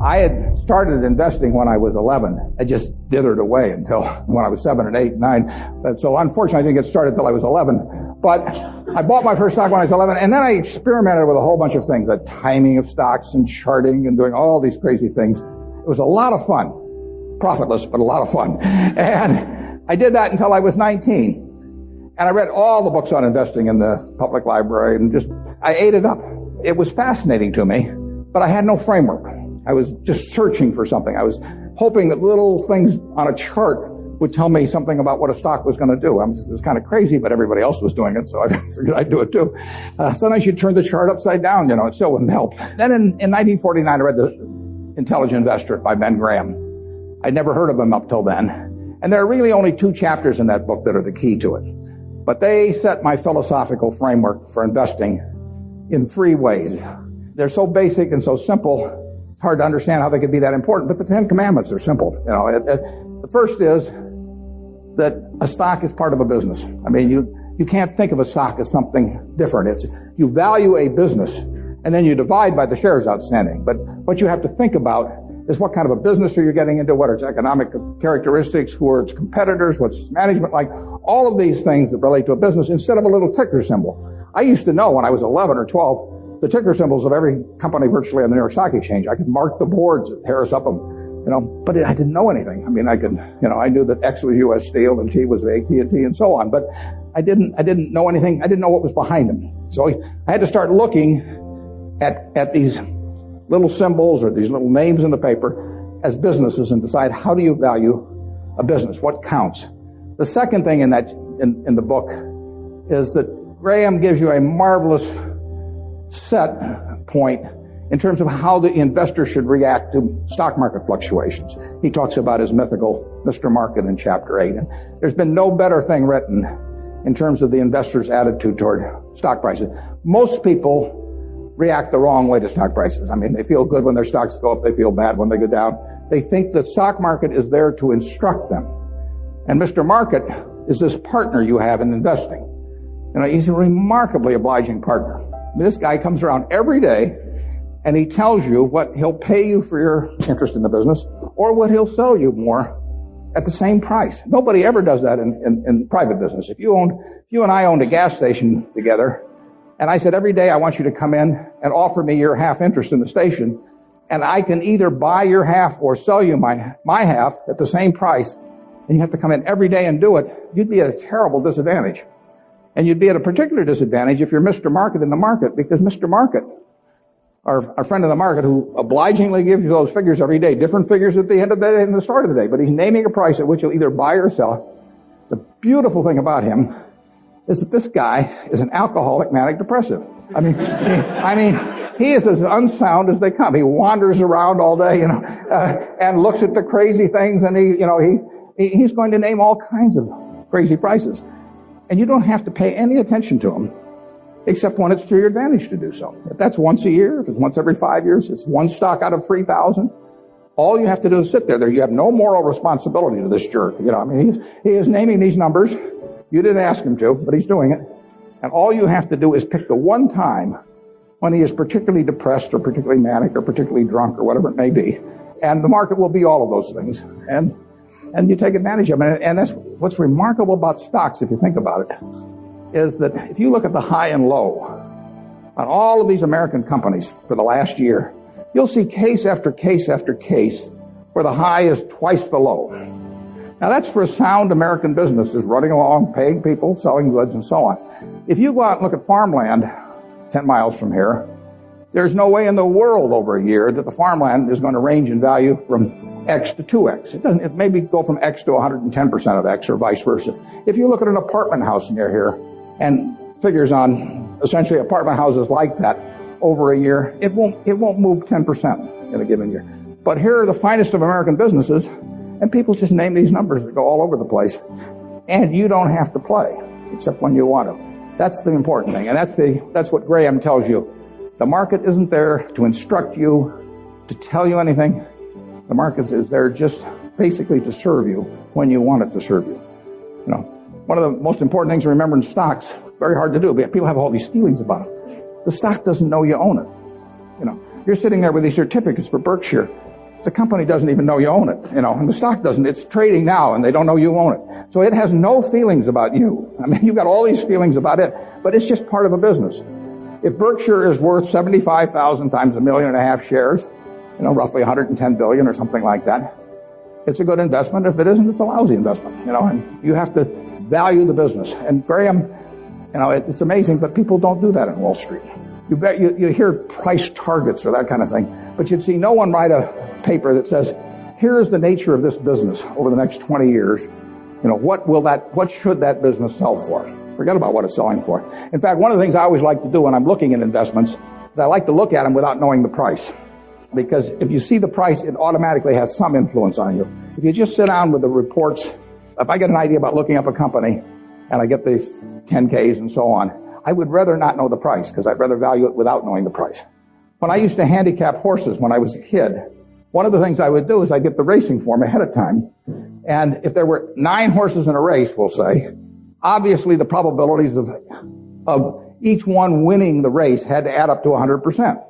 I had started investing when I was 11. I just dithered away until when I was 7 and 8 and 9. But so unfortunately, I didn't get started until I was 11. But I bought my first stock when I was 11, and then I experimented with a whole bunch of things, the timing of stocks and charting and doing all these crazy things. It was a lot of fun. Profitless, but a lot of fun. And I did that until I was 19. And I read all the books on investing in the public library and I ate it up. It was fascinating to me, but I had no framework. I was just searching for something. I was hoping that little things on a chart would tell me something about what a stock was going to do. It was kind of crazy, but everybody else was doing it, so I figured I'd do it too. Sometimes you'd turn the chart upside down, it still wouldn't help. Then in 1949, I read The Intelligent Investor by Ben Graham. I'd never heard of him up till then. And there are really only 2 chapters in that book that are the key to it. But they set my philosophical framework for investing in 3 ways. They're so basic and so simple, it's hard to understand how they could be that important, but the 10 Commandments are simple. The first is that a stock is part of a business. I mean, you can't think of a stock as something different. You value a business, and then you divide by the shares outstanding. But what you have to think about is what kind of a business are you getting into, what are its economic characteristics, who are its competitors, what's its management like, all of these things that relate to a business instead of a little ticker symbol. I used to know when I was 11 or 12 the ticker symbols of every company virtually on the New York Stock Exchange. I could mark the boards at Harris Upham, but I didn't know anything. I mean, I knew that X was U.S. Steel and T was AT&T and so on, but I didn't know anything. I didn't know what was behind them. So I had to start looking at these little symbols or these little names in the paper as businesses and decide, how do you value a business? What counts? The second thing in the book is that Graham gives you a marvelous set point in terms of how the investor should react to stock market fluctuations. He talks about his mythical Mr. Market in chapter 8. And there's been no better thing written in terms of the investor's attitude toward stock prices. Most people react the wrong way to stock prices. I mean, they feel good when their stocks go up. They feel bad when they go down. They think the stock market is there to instruct them. And Mr. Market is this partner you have in investing. He's a remarkably obliging partner. I mean, this guy comes around every day and he tells you what he'll pay you for your interest in the business or what he'll sell you more at the same price. Nobody ever does that in private business. If you and I owned a gas station together, and I said, every day I want you to come in and offer me your half interest in the station, and I can either buy your half or sell you my half at the same price, and you have to come in every day and do it, you'd be at a terrible disadvantage. And you'd be at a particular disadvantage if you're Mr. Market in the market, because Mr. Market, our friend in the market who obligingly gives you those figures every day, different figures at the end of the day and the start of the day, but he's naming a price at which you'll either buy or sell. The beautiful thing about him is that this guy is an alcoholic manic depressive. I mean, he is as unsound as they come. He wanders around all day, and looks at the crazy things, and he's going to name all kinds of crazy prices. And you don't have to pay any attention to him, except when it's to your advantage to do so. If that's once a year, if it's once every 5 years, it's one stock out of 3,000. All you have to do is sit there. You have no moral responsibility to this jerk. He is naming these numbers. You didn't ask him to, but he's doing it. And all you have to do is pick the one time when he is particularly depressed or particularly manic or particularly drunk or whatever it may be. And the market will be all of those things. And you take advantage of it. And that's what's remarkable about stocks, if you think about it, is that if you look at the high and low on all of these American companies for the last year, you'll see case after case after case where the high is twice the low. Now that's for a sound American business, is running along, paying people, selling goods, and so on. If you go out and look at farmland 10 miles from here, there's no way in the world over a year that the farmland is going to range in value from X to 2X. It maybe go from X to 110% of X or vice versa. If you look at an apartment house near here and figures on essentially apartment houses like that over a year, it won't move 10% in a given year. But here are the finest of American businesses, and people just name these numbers that go all over the place. And you don't have to play, except when you want to. That's the important thing. And that's what Graham tells you. The market isn't there to instruct you, to tell you anything. The market is there just basically to serve you when you want it to serve you. One of the most important things to remember in stocks, very hard to do, but people have all these feelings about it. The stock doesn't know you own it. You're sitting there with these certificates for Berkshire, The company doesn't even know you own it, and the stock doesn't. It's trading now, and they don't know you own it. So it has no feelings about you. I mean, you've got all these feelings about it, but it's just part of a business. If Berkshire is worth 75,000 times 1.5 million shares, roughly 110 billion or something like that, it's a good investment. If it isn't, it's a lousy investment, and you have to value the business. And Graham, it's amazing, but people don't do that in Wall Street. You hear price targets or that kind of thing, but you'd see no one write a paper that says, here is the nature of this business over the next 20 years. What should that business sell for? Forget about what it's selling for. In fact, one of the things I always like to do when I'm looking at investments is I like to look at them without knowing the price. Because if you see the price, it automatically has some influence on you. If you just sit down with the reports, if I get an idea about looking up a company and I get the 10Ks and so on, I would rather not know the price because I'd rather value it without knowing the price. When I used to handicap horses when I was a kid, one of the things I would do is I'd get the racing form ahead of time. And if there were 9 horses in a race, we'll say, obviously the probabilities of each one winning the race had to add up to 100%.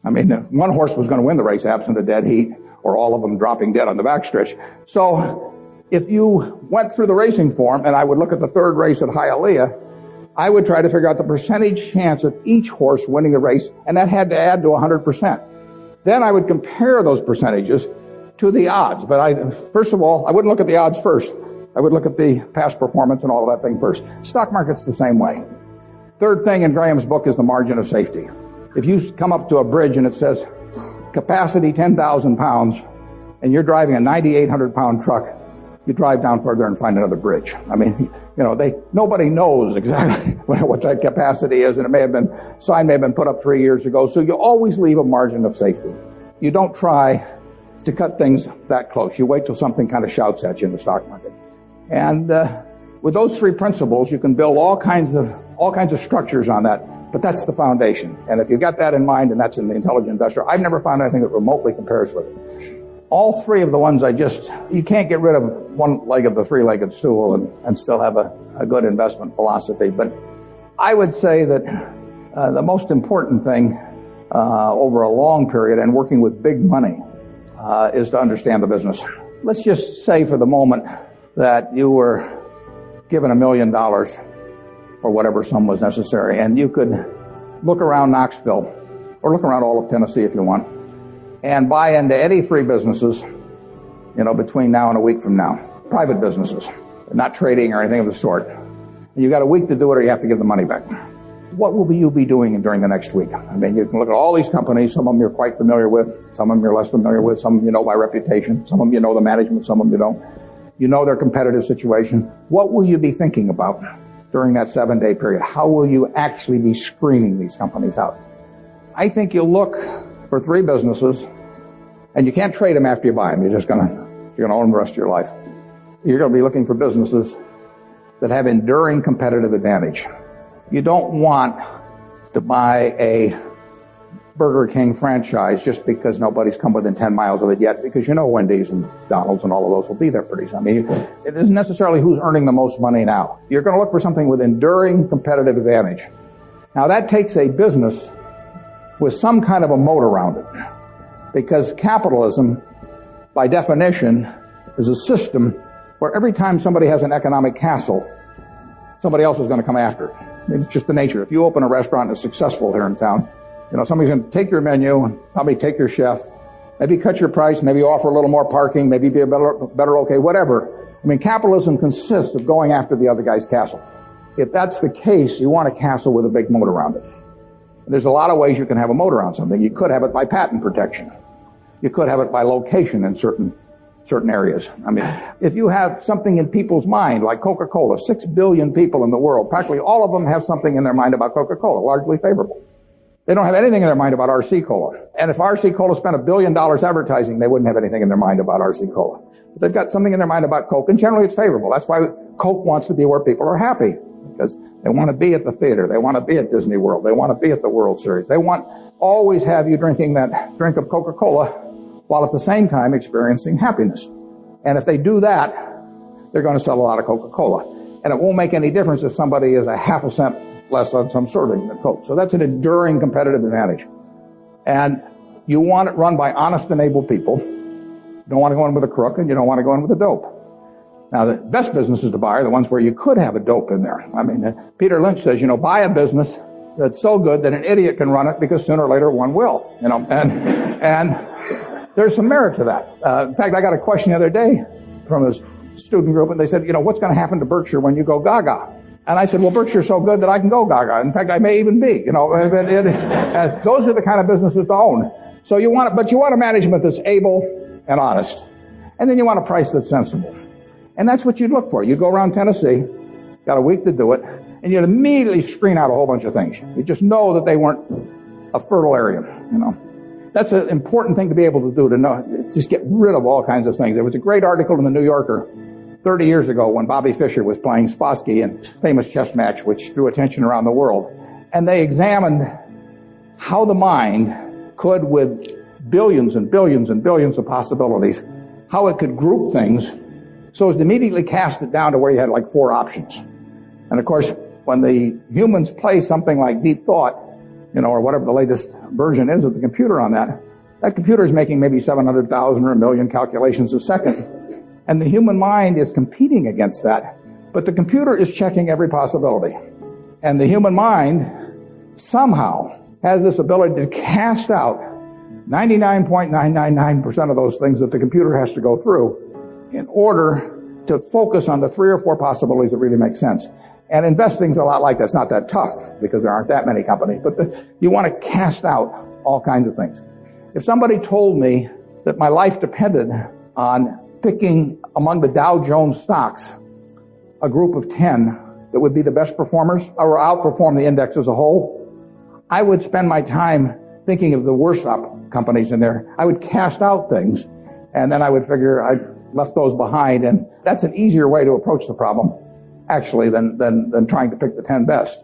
I mean, one horse was going to win the race absent a dead heat or all of them dropping dead on the backstretch. So if you went through the racing form and I would look at the third race at Hialeah, I would try to figure out the percentage chance of each horse winning the race, and that had to add to 100%. Then I would compare those percentages to the odds. But first of all, I wouldn't look at the odds first. I would look at the past performance and all of that thing first. Stock market's the same way. Third thing in Graham's book is the margin of safety. If you come up to a bridge and it says capacity 10,000 pounds and you're driving a 9,800 pound truck, you drive down further and find another bridge. I mean, nobody knows exactly what that capacity is, and sign may have been put up 3 years ago. So you always leave a margin of safety. You don't try to cut things that close. You wait till something kind of shouts at you in the stock market. And with those 3 principles, you can build all kinds of structures on that. But that's the foundation. And if you've got that in mind, and that's in the intelligent investor, I've never found anything that remotely compares with it. All 3 of the ones you can't get rid of one leg of the 3-legged stool and still have a good investment philosophy. But I would say that the most important thing over a long period and working with big money is to understand the business. Let's just say for the moment that you were given $1 million or whatever sum was necessary, and you could look around Knoxville or look around all of Tennessee if you want and buy into any 3 businesses, between now and a week from now. Private businesses, not trading or anything of the sort. And you got a week to do it or you have to give the money back. What will you be doing during the next week? I mean, you can look at all these companies. Some of them you're quite familiar with. Some of them you're less familiar with. Some of them you know by reputation. Some of them you know the management. Some of them you don't. You know their competitive situation. What will you be thinking about during that 7-day period? How will you actually be screening these companies out? I think you'll look for 3 businesses, and you can't trade them after you buy them. You're going to own them the rest of your life. You're going to be looking for businesses that have enduring competitive advantage. You don't want to buy a Burger King franchise just because nobody's come within 10 miles of it yet, because Wendy's and McDonald's and all of those will be there pretty soon. I mean, it isn't necessarily who's earning the most money now. You're going to look for something with enduring competitive advantage. Now that takes a business with some kind of a moat around it, because capitalism, by definition, is a system where every time somebody has an economic castle, somebody else is going to come after it. I mean, it's just the nature. If you open a restaurant and it's successful here in town, somebody's going to take your menu and probably take your chef, maybe cut your price, maybe offer a little more parking, maybe be a better okay, whatever. I mean, capitalism consists of going after the other guy's castle. If that's the case, you want a castle with a big moat around it. There's a lot of ways you can have a moat around something. You could have it by patent protection. You could have it by location in certain areas. I mean, if you have something in people's mind, like Coca-Cola, 6 billion people in the world, practically all of them have something in their mind about Coca-Cola, largely favorable. They don't have anything in their mind about RC Cola. And if RC Cola spent $1 billion advertising, they wouldn't have anything in their mind about RC Cola. But they've got something in their mind about Coke, and generally it's favorable. That's why Coke wants to be where people are happy, because they want to be at the theater. They want to be at Disney World. They want to be at the World Series. They want always have you drinking that drink of Coca-Cola while at the same time experiencing happiness. And if they do that, they're going to sell a lot of Coca-Cola. And it won't make any difference if somebody is a half a cent less on some sorting than Coke. So that's an enduring competitive advantage. And you want it run by honest and able people. You don't want to go in with a crook, and you don't want to go in with a dope. Now, the best businesses to buy are the ones where you could have a dope in there. I mean, Peter Lynch says, buy a business that's so good that an idiot can run it, because sooner or later one will, and there's some merit to that. In fact, I got a question the other day from a student group, and they said, what's going to happen to Berkshire when you go gaga? And I said, well, Berkshire's so good that I can go gaga. In fact, I may even be, those are the kind of businesses to own. So you want a management that's able and honest. And then you want a price that's sensible. And that's what you'd look for. You go around Tennessee, got a week to do it, and you'd immediately screen out a whole bunch of things. You just know that they weren't a fertile area, That's an important thing to be able to do, to know, just get rid of all kinds of things. There was a great article in the New Yorker 30 years ago when Bobby Fischer was playing Spassky in a famous chess match which drew attention around the world. And they examined how the mind could, with billions and billions and billions of possibilities, how it could group things so as to immediately cast it down to where you had like 4 options. And of course, when the humans play something like deep thought, or whatever the latest version is of the computer on that computer is making maybe 700,000 or 1 million calculations a second. And the human mind is competing against that, but the computer is checking every possibility. And the human mind somehow has this ability to cast out 99.999% of those things that the computer has to go through in order to focus on the 3 or 4 possibilities that really make sense. And investing's a lot like that. It's not that tough because there aren't that many companies, but you want to cast out all kinds of things. If somebody told me that my life depended on picking among the Dow Jones stocks a group of 10 that would be the best performers or outperform the index as a whole, I would spend my time thinking of the worst companies in there. I would cast out things, and then I would figure I left those behind, and that's an easier way to approach the problem, actually, than trying to pick the 10 best.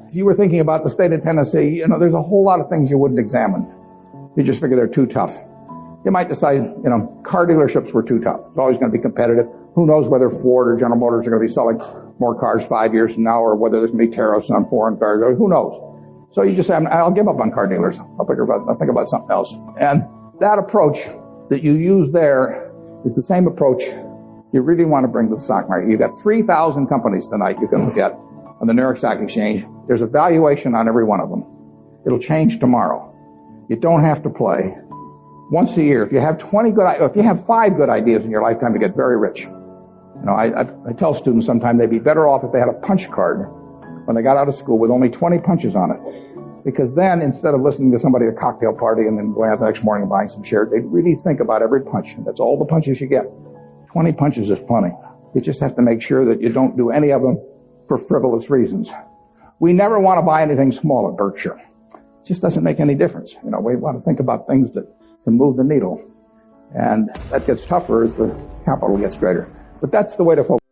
If you were thinking about the state of Tennessee, there's a whole lot of things you wouldn't examine. You just figure they're too tough. You might decide, car dealerships were too tough. It's always going to be competitive. Who knows whether Ford or General Motors are going to be selling more cars 5 years from now, or whether there's going to be tariffs on foreign cars. Who knows? So you just say, I'll give up on car dealers. I'll think about something else. And that approach that you use there is the same approach you really want to bring to the stock market. You've got 3,000 companies tonight you can look at on the New York Stock Exchange. There's a valuation on every one of them. It'll change tomorrow. You don't have to play. Once a year, if you have 5 good ideas in your lifetime, to get very rich. I tell students sometimes they'd be better off if they had a punch card when they got out of school with only 20 punches on it. Because then, instead of listening to somebody at a cocktail party and then going out the next morning and buying some shares, they'd really think about every punch. And that's all the punches you get. 20 punches is plenty. You just have to make sure that you don't do any of them for frivolous reasons. We never want to buy anything small at Berkshire. It just doesn't make any difference. We want to think about things that can move the needle. And that gets tougher as the capital gets greater. But that's the way to focus.